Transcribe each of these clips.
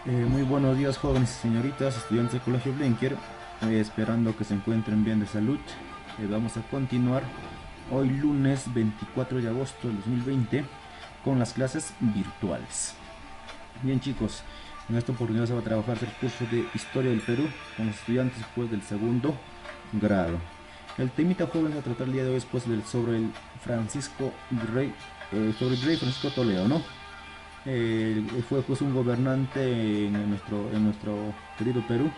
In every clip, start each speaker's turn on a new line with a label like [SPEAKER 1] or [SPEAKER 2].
[SPEAKER 1] Muy buenos días, jóvenes y señoritas, estudiantes del Colegio Blinker, esperando que se encuentren bien de salud. Vamos a continuar hoy lunes 24 de agosto del 2020 con las clases virtuales. Bien chicos, en esta oportunidad se va a trabajar el curso de Historia del Perú con los estudiantes pues, del segundo grado. El temita jóvenes a tratar el día de hoy es pues, sobre el Francisco Virrey, sobre el Virrey Francisco Toledo, ¿no? Fue pues un gobernante en nuestro querido Perú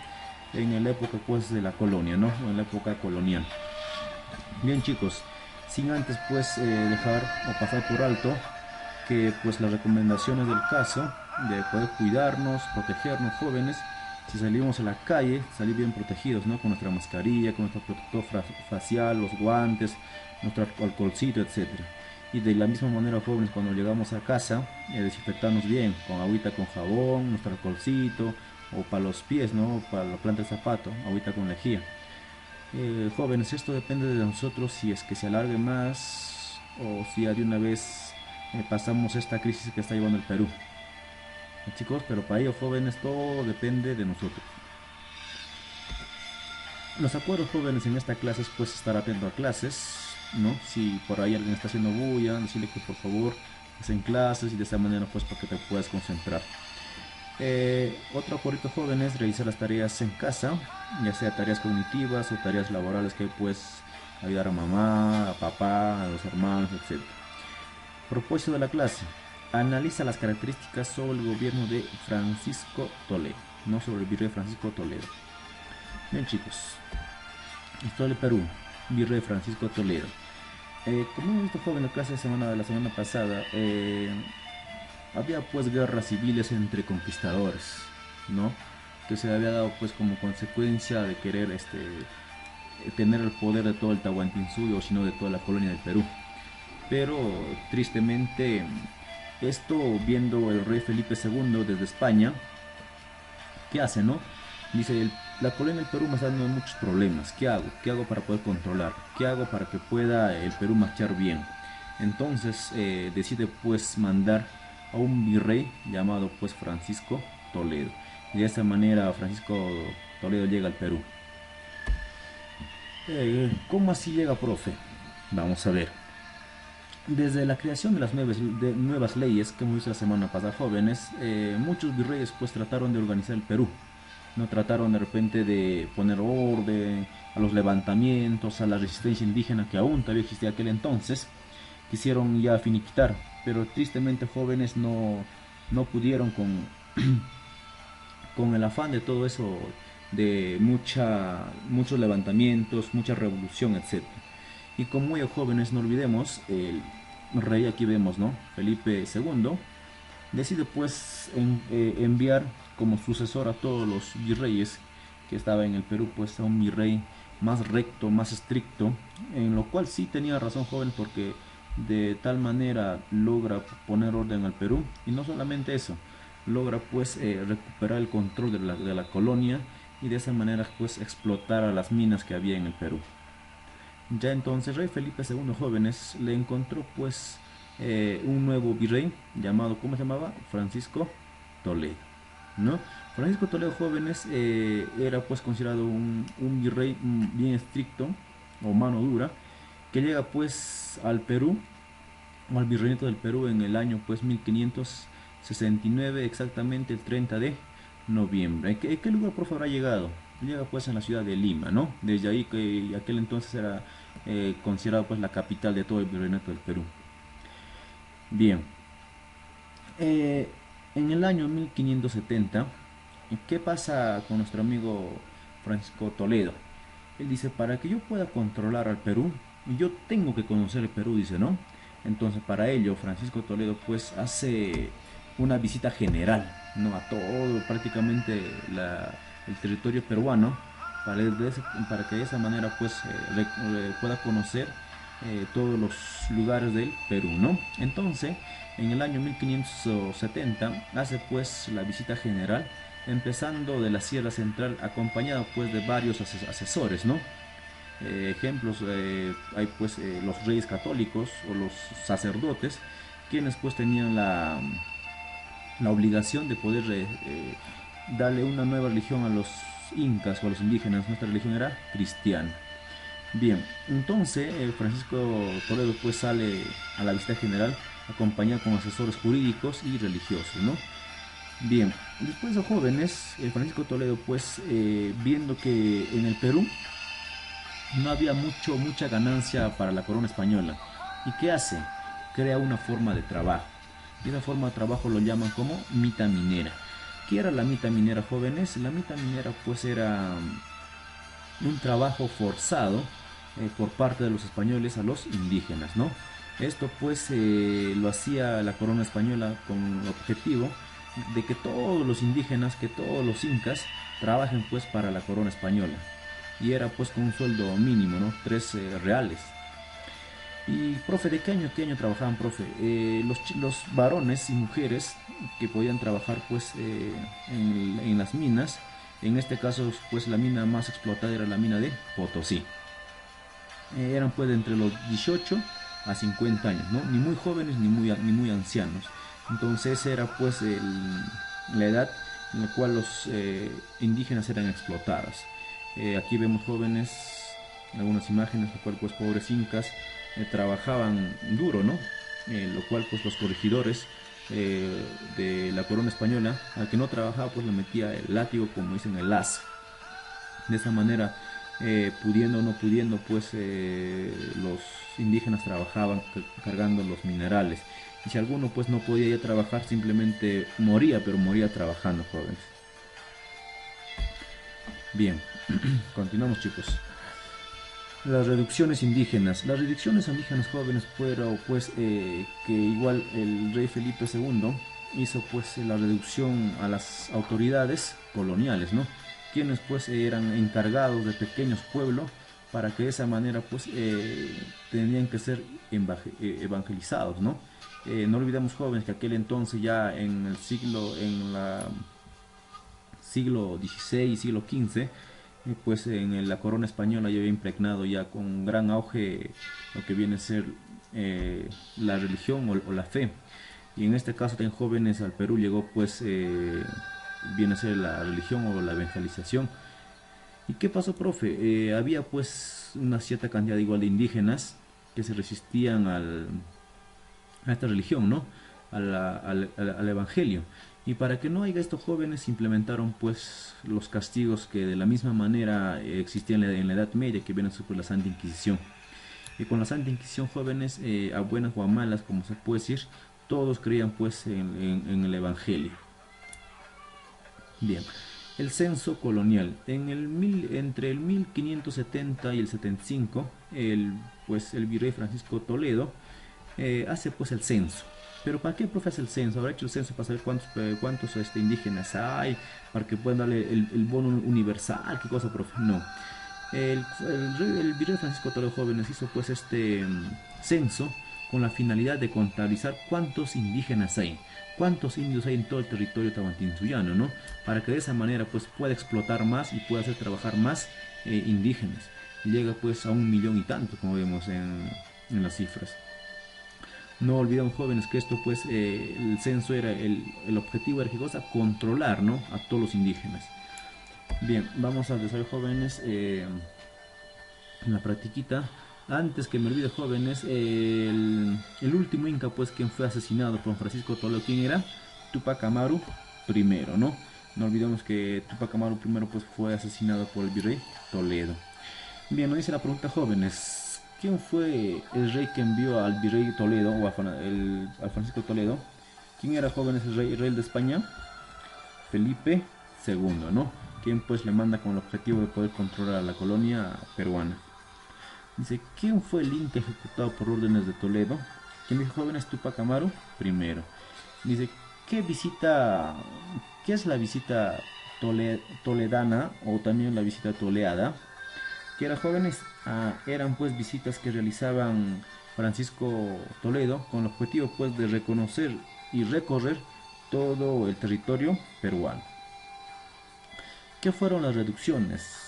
[SPEAKER 1] en la época pues de la colonia, ¿no? En la época colonial. Bien chicos, sin antes pues dejar o pasar por alto que pues las recomendaciones del caso de poder cuidarnos, protegernos jóvenes, si salimos a la calle, salir bien protegidos, ¿no? Con nuestra mascarilla, con nuestro protector facial, los guantes, nuestro alcoholcito, etcétera. Y de la misma manera, jóvenes, cuando llegamos a casa, desinfectarnos bien, con agüita con jabón, nuestro alcoholcito, o para los pies, ¿no? Para la planta del zapato, agüita con lejía. Jóvenes, esto depende de nosotros si es que se alargue más o si ya de una vez pasamos esta crisis que está llevando el Perú. Chicos, pero para ellos jóvenes todo depende de nosotros. Los acuerdos jóvenes en esta clase es pues estar atento a clases, ¿no? Si por ahí alguien está haciendo bulla, decirle que por favor hacen clases y de esa manera pues para que te puedas concentrar. Otro acuerdo joven es realizar las tareas en casa, ya sea tareas cognitivas o tareas laborales que puedes ayudar a mamá, a papá, a los hermanos, etc. Propósito de la clase. Analiza las características sobre el gobierno de Francisco Toledo, no sobre el virrey Francisco Toledo. Bien chicos, Historia del Perú, virrey Francisco Toledo. Como hemos visto joven en la clase de la semana pasada, había pues guerras civiles entre conquistadores, ¿no? Que se había dado pues como consecuencia de querer tener el poder de todo el Tahuantinsuyo o sino de toda la colonia del Perú. Pero tristemente esto viendo el rey Felipe II desde España, ¿qué hace, no? Dice, la colonia del Perú me está dando muchos problemas, ¿qué hago? ¿Qué hago para poder controlar? ¿Qué hago para que pueda el Perú marchar bien? Entonces decide pues mandar a un virrey llamado pues Francisco Toledo. Y de esta manera Francisco Toledo llega al Perú. ¿Cómo así llega, profe? Vamos a ver. Desde la creación de las nuevas leyes que hemos visto la semana pasada, jóvenes, muchos virreyes pues trataron de organizar el Perú. No trataron de repente de poner orden a los levantamientos, a la resistencia indígena que aún todavía existía aquel entonces. Quisieron ya finiquitar, pero tristemente jóvenes no pudieron con el afán de todo eso, de muchos levantamientos, mucha revolución, etcétera. Y como ellos jóvenes, no olvidemos, el rey aquí vemos, ¿no? Felipe II decide pues enviar como sucesor a todos los virreyes que estaba en el Perú, pues a un virrey más recto, más estricto, en lo cual sí tenía razón joven porque de tal manera logra poner orden al Perú y no solamente eso, logra pues recuperar el control de la colonia y de esa manera pues explotar a las minas que había en el Perú. Ya entonces rey Felipe II Jóvenes le encontró pues un nuevo virrey llamado, ¿cómo se llamaba? Francisco Toledo, ¿no? Francisco Toledo Jóvenes era pues considerado un virrey bien estricto o mano dura que llega pues al Perú o al virreinato del Perú en el año pues 1569 exactamente el 30 de noviembre. ¿En qué lugar por favor ha llegado? Llega pues en la ciudad de Lima, ¿no? Desde ahí que aquel entonces era considerado pues la capital de todo el virreinato del Perú. Bien, eh, en el año 1570, ¿qué pasa con nuestro amigo Francisco Toledo? Él dice, para que yo pueda controlar al Perú, yo tengo que conocer el Perú, dice, ¿no? Entonces, para ello, Francisco Toledo pues hace una visita general, ¿no? A todo prácticamente el territorio peruano, para que de esa manera pues pueda conocer todos los lugares del Perú, ¿no? Entonces, en el año 1570 hace pues la visita general, empezando de la Sierra Central, acompañado pues de varios asesores, ¿no? Ejemplos, hay pues los reyes católicos o los sacerdotes, quienes pues tenían la obligación de poder darle una nueva religión a los incas o a los indígenas. Nuestra religión era cristiana. Bien, entonces Francisco Toledo pues sale a la visita general acompañado con asesores jurídicos y religiosos, ¿no? Bien, después de jóvenes, Francisco Toledo pues viendo que en el Perú no había mucha ganancia para la corona española. ¿Y qué hace? Crea una forma de trabajo. Y esa forma de trabajo lo llaman como mita minera. ¿Qué era la mita minera, jóvenes? La mita minera pues era un trabajo forzado por parte de los españoles a los indígenas, ¿no? Esto pues lo hacía la corona española con el objetivo de que todos los indígenas, que todos los incas trabajen pues para la corona española. Y era pues con un sueldo mínimo, ¿no? 3 reales. Y, profe, ¿de qué año trabajaban, profe? Los varones y mujeres que podían trabajar pues en las minas, en este caso pues la mina más explotada era la mina de Potosí. Eran pues de entre los 18 a 50 años, ¿no? Ni muy jóvenes ni muy ancianos. Entonces era pues la edad en la cual los indígenas eran explotados. Aquí vemos jóvenes, algunas imágenes, lo cual pues pobres incas trabajaban duro, ¿no? Lo cual pues los corregidores de la corona española, al que no trabajaba pues le metía el látigo, como dicen, el lazo. De esa manera, pudiendo o no pudiendo, pues los indígenas trabajaban cargando los minerales. Y si alguno pues no podía ir a trabajar, simplemente moría, pero moría trabajando, jóvenes. Bien, continuamos, chicos. Las reducciones indígenas. Las reducciones indígenas, jóvenes, fueron pues que igual el rey Felipe II hizo pues la reducción a las autoridades coloniales, ¿no? Quienes pues eran encargados de pequeños pueblos, para que de esa manera pues tenían que ser evangelizados, ¿no? No olvidemos, jóvenes, que aquel entonces, ya en el siglo XVI, siglo XV, pues en la corona española ya había impregnado ya con gran auge lo que viene a ser la religión o la fe. Y en este caso, en jóvenes, al Perú llegó pues viene a ser la religión o la evangelización. ¿Y qué pasó, profe? Había pues una cierta cantidad igual de indígenas que se resistían a esta religión, ¿no? Al evangelio. Y para que no haya estos jóvenes, implementaron pues los castigos que de la misma manera existían en la Edad Media, que vienen por la Santa Inquisición. Y con la Santa Inquisición, jóvenes, a buenas o a malas, como se puede decir, todos creían pues en el evangelio. Bien, el censo colonial. Entre el 1570 y el 75, el virrey Francisco Toledo hace pues el censo. Pero ¿para qué, profe, hace el censo? Habrá hecho el censo para saber cuántos indígenas hay, para que puedan darle el bono universal. ¿Qué cosa, profe? No. El virrey Francisco Toledo, jóvenes, hizo pues este censo con la finalidad de contabilizar cuántos indígenas hay, cuántos indios hay en todo el territorio tahuantinsuyo, ¿no? Para que de esa manera pues pueda explotar más y pueda hacer trabajar más indígenas. Y llega pues a 1 millón y tanto, como vemos en las cifras. No olvidemos, jóvenes, que esto pues el censo era el objetivo era, ¿qué cosa? Controlar, ¿no? A todos los indígenas. Bien, vamos al desarrollo, jóvenes, en la practiquita. Antes que me olvide, jóvenes, el último inca pues quien fue asesinado por Francisco Toledo, ¿quién era? Tupac Amaru I, ¿no? No olvidemos que Tupac Amaru I pues fue asesinado por el virrey Toledo. Bien, nos dice la pregunta, jóvenes: ¿quién fue el rey que envió al virrey Toledo o al Francisco Toledo? ¿Quién era, jóvenes, el rey de España? Felipe II, ¿no? Quien pues le manda con el objetivo de poder controlar a la colonia peruana. Dice: ¿quién fue el inca ejecutado por órdenes de Toledo? ¿Quién dijo, jóvenes? Tupac Amaru I. Dice: ¿qué es la visita toledana o también la visita toleada? ¿Qué era, jóvenes? Eran pues visitas que realizaban Francisco Toledo con el objetivo pues de reconocer y recorrer todo el territorio peruano. ¿Qué fueron las reducciones?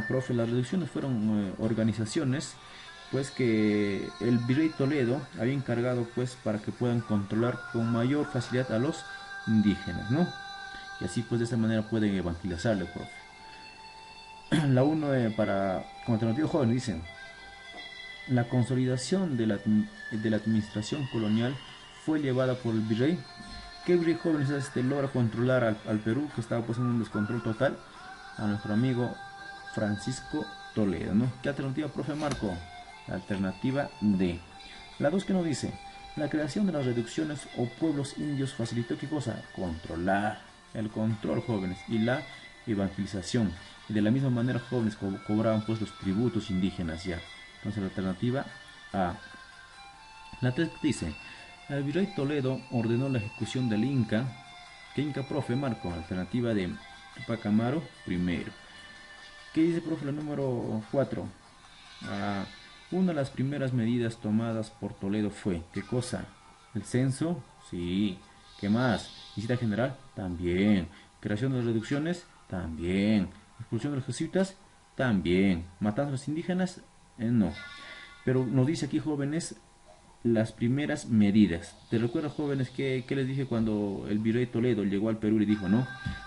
[SPEAKER 1] Profe, las reducciones fueron organizaciones pues que el virrey Toledo había encargado pues para que puedan controlar con mayor facilidad a los indígenas, ¿no? Y así pues de esta manera pueden evangelizarle, profe. La 1 para como alternativa joven dicen, la consolidación de la administración colonial fue llevada por el virrey. ¿Qué virrey joven logra controlar al Perú, que estaba pues en un descontrol total? A nuestro amigo Francisco Toledo, ¿no? ¿Qué alternativa, profe Marco? La alternativa D. La 2 que nos dice, la creación de las reducciones o pueblos indios facilitó ¿qué cosa? Controlar, el control, jóvenes, y la evangelización. Y de la misma manera jóvenes cobraban pues los tributos indígenas ya. Entonces la alternativa A. La 3 dice, el virrey Toledo ordenó la ejecución del Inca. ¿Qué Inca, profe Marco? Alternativa de Tupac Amaru primero. ¿Qué dice, profe, la número 4? Una de las primeras medidas tomadas por Toledo fue, ¿qué cosa? ¿El censo? Sí. ¿Qué más? ¿Visita general? También. ¿Creación de las reducciones? También. ¿Expulsión de los jesuitas? También. ¿Matanza a los indígenas? No. Pero nos dice aquí, jóvenes, las primeras medidas. ¿Te recuerdas, jóvenes, qué les dije cuando el virrey Toledo llegó al Perú y dijo, no,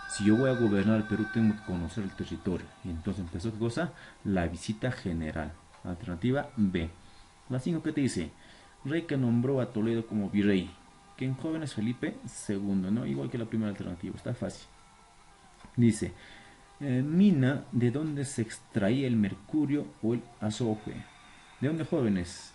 [SPEAKER 1] si yo voy a gobernar el Perú tengo que conocer el territorio? Y entonces empezó, ¿qué cosa? La visita general. Alternativa B. La 5 que te dice, rey que nombró a Toledo como virrey. Que en jóvenes Felipe II, ¿no? Igual que la primera alternativa, está fácil. Dice, mina de donde se extraía el mercurio o el azufre. ¿De dónde, jóvenes?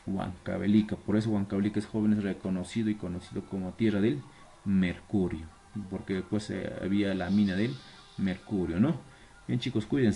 [SPEAKER 1] Huancavelica. Por eso Huancavelica es, jóvenes, reconocido y conocido como tierra del mercurio, porque pues había la mina del mercurio, ¿no? Bien, chicos, cuídense.